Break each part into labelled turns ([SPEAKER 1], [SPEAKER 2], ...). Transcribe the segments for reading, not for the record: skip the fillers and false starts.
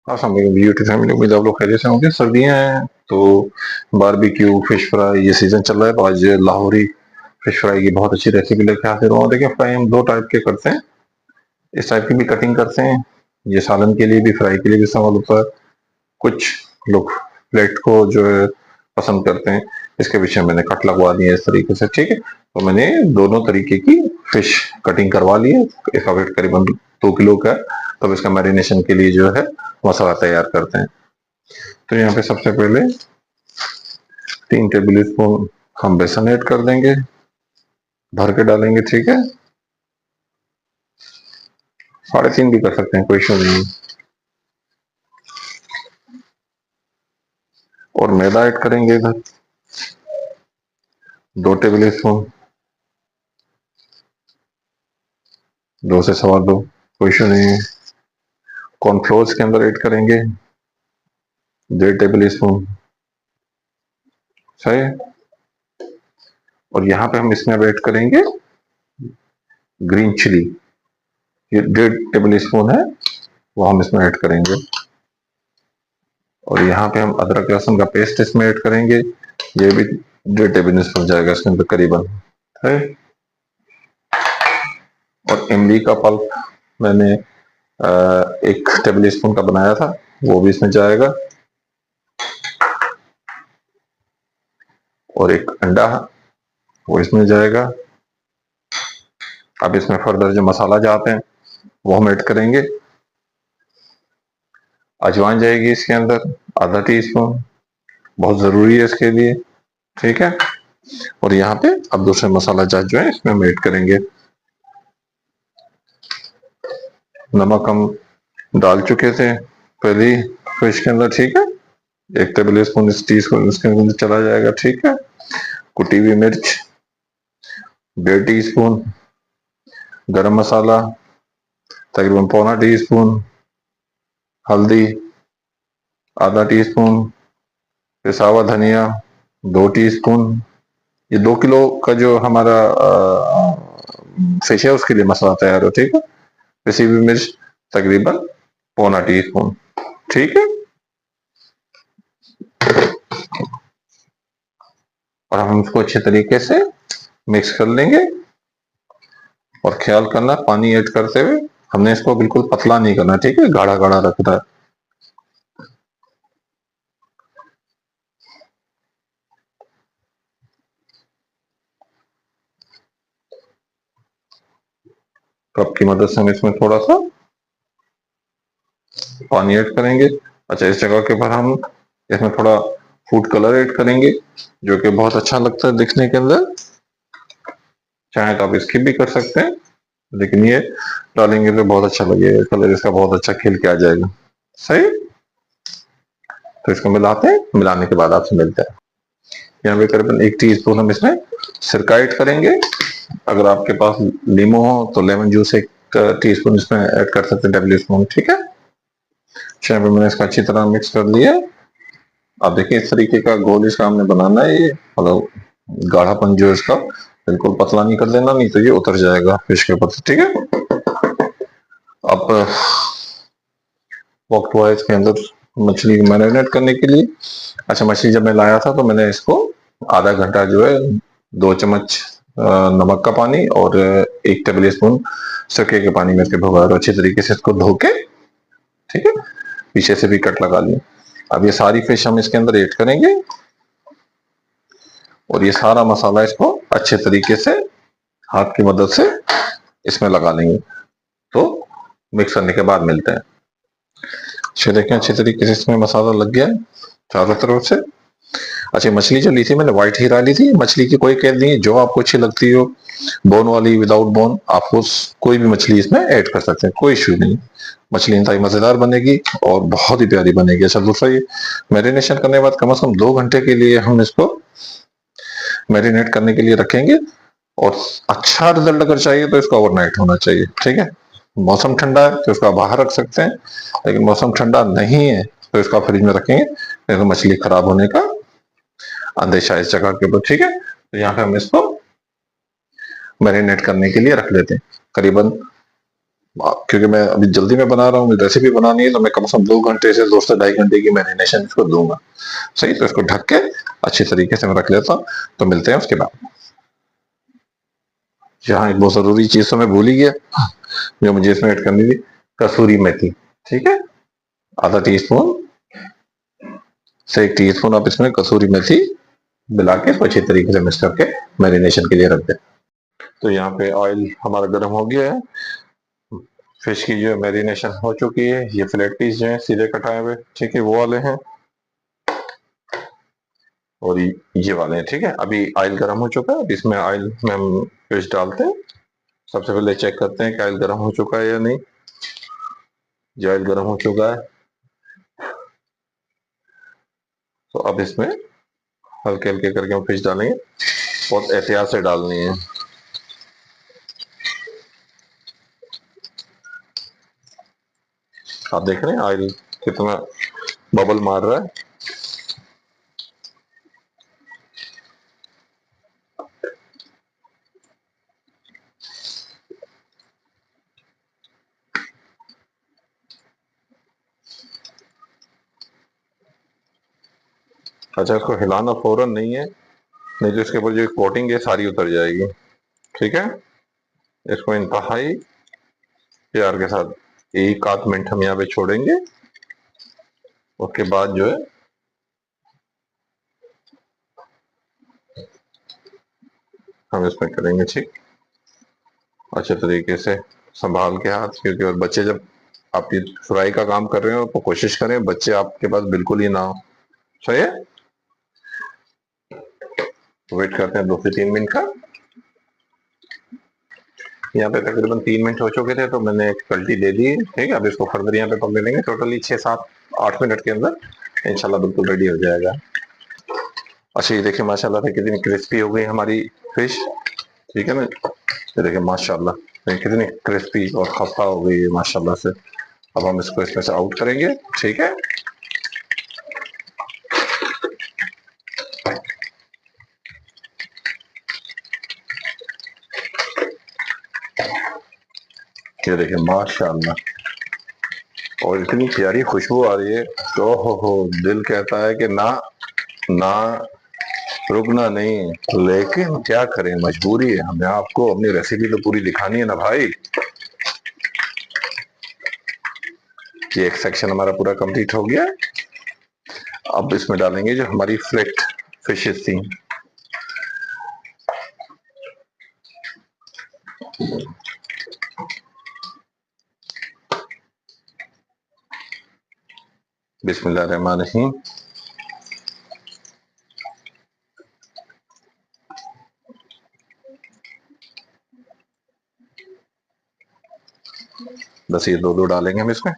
[SPEAKER 1] Beauty family, उम्मीद आप लोग खैरियत से होंगे। सर्दियां हैं तो बारबेक्यू, फिश फ्राई ये सीजन चल रहा है, तो आज लाहौरी फिश फ्राई की बहुत अच्छी रेसिपी लेके हाजिर हुआ हूं। देखिए, फ्राई हम दो टाइप के करते हैं। इस टाइप की भी कटिंग करते हैं, ये सालन के लिए भी, फ्राई के लिए भी इस्तेमाल होता है। कुछ लोग प्लेट को जो है पसंद करते हैं, इसके पीछे मैंने कट लगवा दिया इस तरीके से। ठीक है, तो मैंने दोनों तरीके की फिश कटिंग करवा ली है। इसका वेट करीबन 2 किलो का है। तो इसका मैरिनेशन के लिए जो है मसाला तैयार करते हैं। तो यहाँ पे सबसे पहले 3 टेबल स्पून हम बेसन ऐड कर देंगे, भर के डालेंगे। ठीक है, 3.5 भी कर सकते हैं, कोई इशू नहीं। और मैदा ऐड करेंगे इधर 2 टेबल स्पून, 2 से 2.25, कोई इशू नहीं है। कॉर्नफ्लोर के अंदर ऐड करेंगे 1.5 टेबल स्पून। सही है। और यहाँ पे हम इसमें ऐड करेंगे ग्रीन चिली, ये 1.5 टेबल स्पून है, वो हम इसमें ऐड करेंगे। और यहाँ पे हम अदरक लहसुन का पेस्ट इसमें ऐड करेंगे, ये भी 1.5 टेबल स्पून जाएगा इसके अंदर करीबन है। और इमली का पल्प मैंने 1 टेबल स्पून का बनाया था, वो भी इसमें जाएगा। और एक अंडा, वो इसमें जाएगा। अब इसमें फर्दर जो मसाला जाते हैं वो हम ऐड करेंगे। अजवाइन जाएगी इसके अंदर ½ टीस्पून, बहुत जरूरी है इसके लिए। ठीक है। और यहाँ पे अब दूसरे मसाला जात जो है इसमें हम ऐड करेंगे। नमक हम डाल चुके थे पहले फिश के अंदर। ठीक है, 1 टेबल स्पून इस टीस्पून इसके अंदर चला जाएगा। ठीक है। कुटी हुई मिर्च 1.5 टीस्पून, गरम मसाला तकरीबन ½ टीस्पून, हल्दी ½ टीस्पून, पिसा हुआ धनिया 2 टीस्पून। ये 2 किलो का जो हमारा फिश है उसके लिए मसाला तैयार हो। ठीक है। पिसी हुई मिर्च तकरीबन ½ टीस्पून। ठीक है। और हम इसको अच्छे तरीके से मिक्स कर लेंगे। और ख्याल करना, पानी ऐड करते हुए हमने इसको बिल्कुल पतला नहीं करना। ठीक है, गाढ़ा गाढ़ा रखना है। कप की मदद से हम इसमें थोड़ा सा पानी ऐड करेंगे। अच्छा, इस जगह के ऊपर हम इसमें थोड़ा फूड कलर ऐड करेंगे, जो कि बहुत अच्छा लगता है दिखने के अंदर। चाहे तो आप स्किप भी कर सकते हैं, लेकिन ये डालेंगे तो बहुत अच्छा लगेगा, कलर इसका बहुत अच्छा खिल के आ जाएगा। सही। तो इसको मिलाते हैं, मिलाने के बाद आपसे मिलते हैं। यहाँ पे करीबन 1 टीस्पून हम इसमें सिरका ऐड करेंगे। अगर आपके पास लीमू हो तो लेमन जूस 1 टीस्पून इसमें ऐड कर सकते हैं, टेबल स्पून। ठीक है। यहाँ पे मैंने इसका अच्छी तरह मिक्स कर लिया। अब देखिए, इस तरीके का घोल इसका हमने बनाना है। ये मतलब गाढ़ापन जो है इसका बिल्कुल पतला नहीं कर देना, नहीं तो ये उतर जाएगा फिश के ऊपर से। ठीक है। अब वक्त हुआ इसके अंदर मछली मैरिनेट करने के लिए। अच्छा, मछली जब मैं लाया था तो मैंने इसको आधा घंटा जो है 2 चम्मच नमक का पानी और 1 टेबल स्पून सिरके के पानी में इसके भिगोया और अच्छी तरीके से इसको धो के, ठीक है, पीछे से भी कट लगा लिया। अब ये सारी फिश हम इसके अंदर ऐड करेंगे और ये सारा मसाला इसको अच्छे तरीके से हाथ की मदद से इसमें लगा लेंगे। तो मिक्स करने के बाद मिलते हैं। देखें, अच्छी तरीके से इसमें मसाला लग गया है चारों तरफ से। अच्छा, मछली जो ली थी मैंने व्हाइट हीरा ली थी। मछली की कोई कैद नहीं है, जो आपको अच्छी लगती हो, बोन वाली, विदाउट बोन, आप कोई भी मछली इसमें ऐड कर सकते हैं, कोई इश्यू नहीं। मछली इंतहाई मजेदार बनेगी और बहुत ही प्यारी बनेगी। अच्छा, दूसरा ये मैरिनेशन करने के बाद कम से कम 2 घंटे के लिए हम इसको मैरिनेट करने के लिए रखेंगे। और अच्छा रिजल्ट अगर चाहिए तो इसका ओवरनाइट होना चाहिए। ठीक है। मौसम ठंडा है तो इसका बाहर रख सकते हैं, लेकिन मौसम ठंडा नहीं है तो इसका फ्रिज में रखेंगे, नहीं तो मछली खराब होने का अंदेशा इस जगह के ऊपर। ठीक है। तो यहाँ पे हम इसको मैरिनेट करने के लिए रख लेते हैं। करीबन क्योंकि मैं अभी जल्दी में बना रहा हूँ, मुझे रेसिपी बनानी है, तो मैं कम से कम 2 घंटे से 2 से ढाई घंटे की मैरिनेशन इसको दूंगा। सही, तो इसको ढक के अच्छी तरीके से मैं रख लेता हूँ। तो मिलते हैं उसके बाद। यहाँ एक बहुत जरूरी चीज तो मैं भूल ही गया, जो मुझे इसमें ऐड करनी थी, कसूरी मेथी। ठीक है, आधा टीस्पून से 1 टीस्पून आप इसमें कसूरी मेथी मिला के अच्छी तरीके से मिक्स करके मैरिनेशन के लिए रख दें। तो यहाँ पे ऑयल हमारा गर्म हो गया है, फिश की जो मैरिनेशन हो चुकी है। ये फ्लैट पीस जो है सीधे कटाए हुए, ठीक है, वो वाले हैं, और ये वाले हैं। ठीक है, अभी ऑयल गर्म हो चुका है, अब इसमें ऑयल में हम फिश डालते हैं। सबसे पहले चेक करते हैं कि ऑयल गर्म हो चुका है या नहीं। जो ऑयल गर्म हो चुका है, तो अब इसमें हल्के हल्के करके हम फिश डालेंगे, बहुत एहतियात से डालनी है। आप देख रहे हैं ऑयल कितना बबल मार रहा है। अच्छा, इसको हिलाना फौरन नहीं है, नहीं तो इसके ऊपर जो कोटिंग है सारी उतर जाएगी। ठीक है, इसको इंतहाई प्यार के साथ 1 आध मिनट हम यहाँ पे छोड़ेंगे। उसके बाद जो है हम इसमें करेंगे, ठीक, अच्छे तरीके से संभाल के हाथ, क्योंकि और बच्चे जब आप ये फ्राई का काम कर रहे हो तो कोशिश करें बच्चे आपके पास बिल्कुल ही ना हो। सही है, वेट करते हैं 2 से 3 मिनट का। यहाँ पे तकरीबन 3 मिनट हो चुके थे, तो मैंने एक पलटी दे दी है। ठीक है, अब इसको फर्दर यहाँ पे पकने देंगे, टोटली 6 7 8 मिनट के अंदर इंशाल्लाह बिल्कुल रेडी हो जाएगा। अच्छा, ये देखिए माशाल्लाह से कितनी क्रिस्पी हो गई हमारी फिश। ठीक है ना, ये देखिए माशाल्लाह कितनी क्रिस्पी और खस्ता हो गई है माशाल्लाह से। अब हम इसको इसमें से आउट करेंगे। ठीक है, ये देखिए माशाल्लाह, और इतनी प्यारी खुशबू आ रही है, तो हो दिल कहता है कि ना ना रुकना नहीं, लेकिन क्या करें, मजबूरी है, हमें आपको अपनी रेसिपी तो पूरी दिखानी है ना भाई। ये एक सेक्शन हमारा पूरा कंप्लीट हो गया। अब इसमें डालेंगे जो हमारी फ्लेट फिशेस थी। बिस्मिल्लाहिर्रहमानिर्रहीम। बस ये दो दो डालेंगे हम इसमें,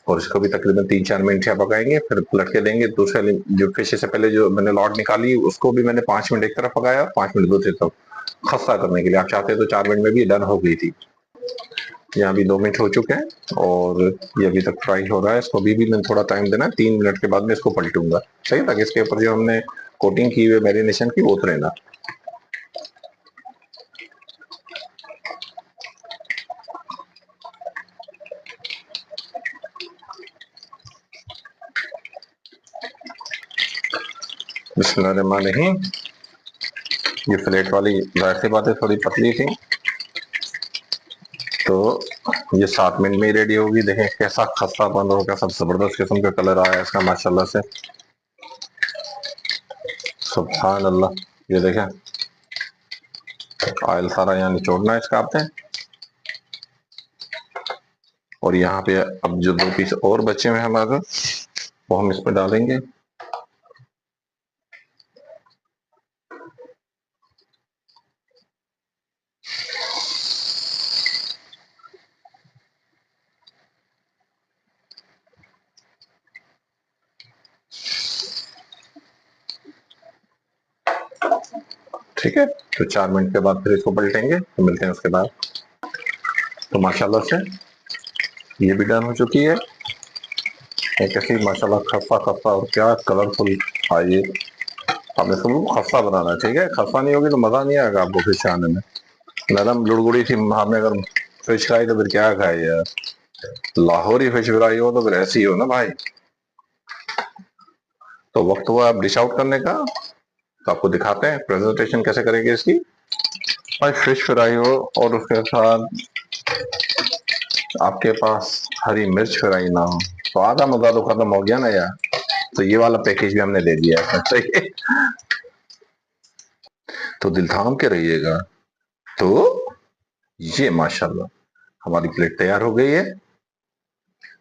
[SPEAKER 1] और इसको भी तकरीबन 3 4 मिनट यहाँ पकाएंगे, फिर पलट के देंगे। दूसरे जो फिश से पहले जो मैंने लॉट निकाली उसको भी मैंने 5 मिनट एक तरफ पकाया, 5 मिनट दूसरी तरफ, खस्ता करने के लिए। आप चाहते तो 4 मिनट में भी डन हो गई थी। यहाँ भी 2 मिनट हो चुके हैं, और ये अभी तक फ्राई हो रहा है। इसको भी मैं थोड़ा टाइम देना है, 3 मिनट के बाद में इसको पलटूंगा। सही, ताकि इसके ऊपर जो हमने कोटिंग की हुई मैरिनेशन की वो उतरे ना। बिस्मिल्लाहिर्रहमानिर्रहीम। ये फ्लेट वाली जाहिर सी बात है थोड़ी पतली थी, तो ये 7 मिनट में ही रेडी होगी। देखें कैसा खस्ता बंद होगा, सब जबरदस्त किस्म का कलर आया है इसका माशाल्लाह से। सुभान अल्लाह, ये देखें ऑयल सारा यहाँ निचोड़ना है इसका आपने। और यहाँ पे अब जो 2 पीस और बचे हुए हैं हमारे, वो हम इसमें डालेंगे। ठीक है, तो 4 मिनट के बाद फिर इसको पलटेंगे, तो मिलते हैं उसके बाद। तो माशाल्लाह से ये भी डन हो चुकी है। एक ऐसी माशाल्लाह खस्ता खस्ता और क्या कलरफुल आई है। हमने सब खस्ता बनाना है, ठीक है। खस्ता नहीं होगी तो मजा नहीं आएगा आपको फिश खाने में। नरम लुड़गुड़ी थी, हमने अगर फिश खाई तो फिर क्या खाई यार। लाहौरी फिश फ्राई हो तो फिर ऐसी ही हो ना भाई। तो वक्त हुआ आप डिश आउट करने का, तो आपको दिखाते हैं प्रेजेंटेशन कैसे करेंगे इसकी। भाई फिश फ्राई हो और उसके साथ आपके पास हरी मिर्च फ्राई ना हो तो आधा मजा तो खत्म हो गया ना यार। तो ये वाला पैकेज भी हमने दे दिया है, सही है। तो दिल थाम के रहिएगा। तो ये माशाल्लाह हमारी प्लेट तैयार हो गई है।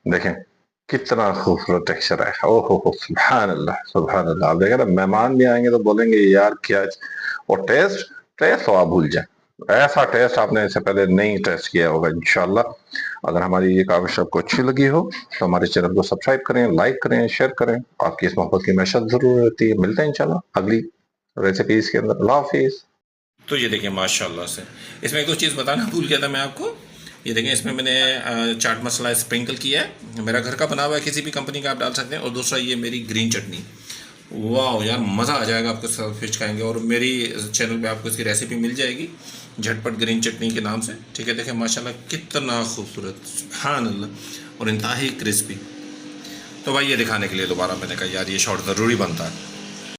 [SPEAKER 1] देखें कितना खूबसूरत टेक्सचर है। ओहो सुभान अल्लाह सुभान अल्लाह। आप देखें ना, मेहमान भी आएंगे तो बोलेंगे यार क्या। और टेस्ट टेस्ट तो आप भूल जाए, ऐसा टेस्ट आपने इससे पहले नहीं टेस्ट किया होगा इंशाल्लाह। अगर हमारी ये काविश आपको अच्छी लगी हो तो हमारे चैनल को सब्सक्राइब करें, लाइक करें, शेयर करें। आपकी इस मोहब्बत की हमेशा जरूर रहती है। मिलते हैं इंशाल्लाह अगली रेसिपीज के अंदर। अल्लाह हाफिज। तो ये देखिए माशाल्लाह से, इसमें एक दो चीज़ बताना भूल गया था मैं आपको। ये देखें इसमें मैंने चाट मसाला स्प्रिंकल किया है, मेरा घर का बना हुआ है, किसी भी कंपनी का आप डाल सकते हैं। और दूसरा ये मेरी ग्रीन चटनी। वाह यार मज़ा आ जाएगा आपको सब फिश खाएंगे। और मेरी चैनल पे आपको इसकी रेसिपी मिल जाएगी झटपट ग्रीन चटनी के नाम से, ठीक है। देखें माशाल्लाह कितना खूबसूरत, सुभान अल्लाह, और इंतहाई क्रिस्पी। तो भाई ये दिखाने के लिए दोबारा मैंने कहा यार ये शॉट ज़रूरी बनता है।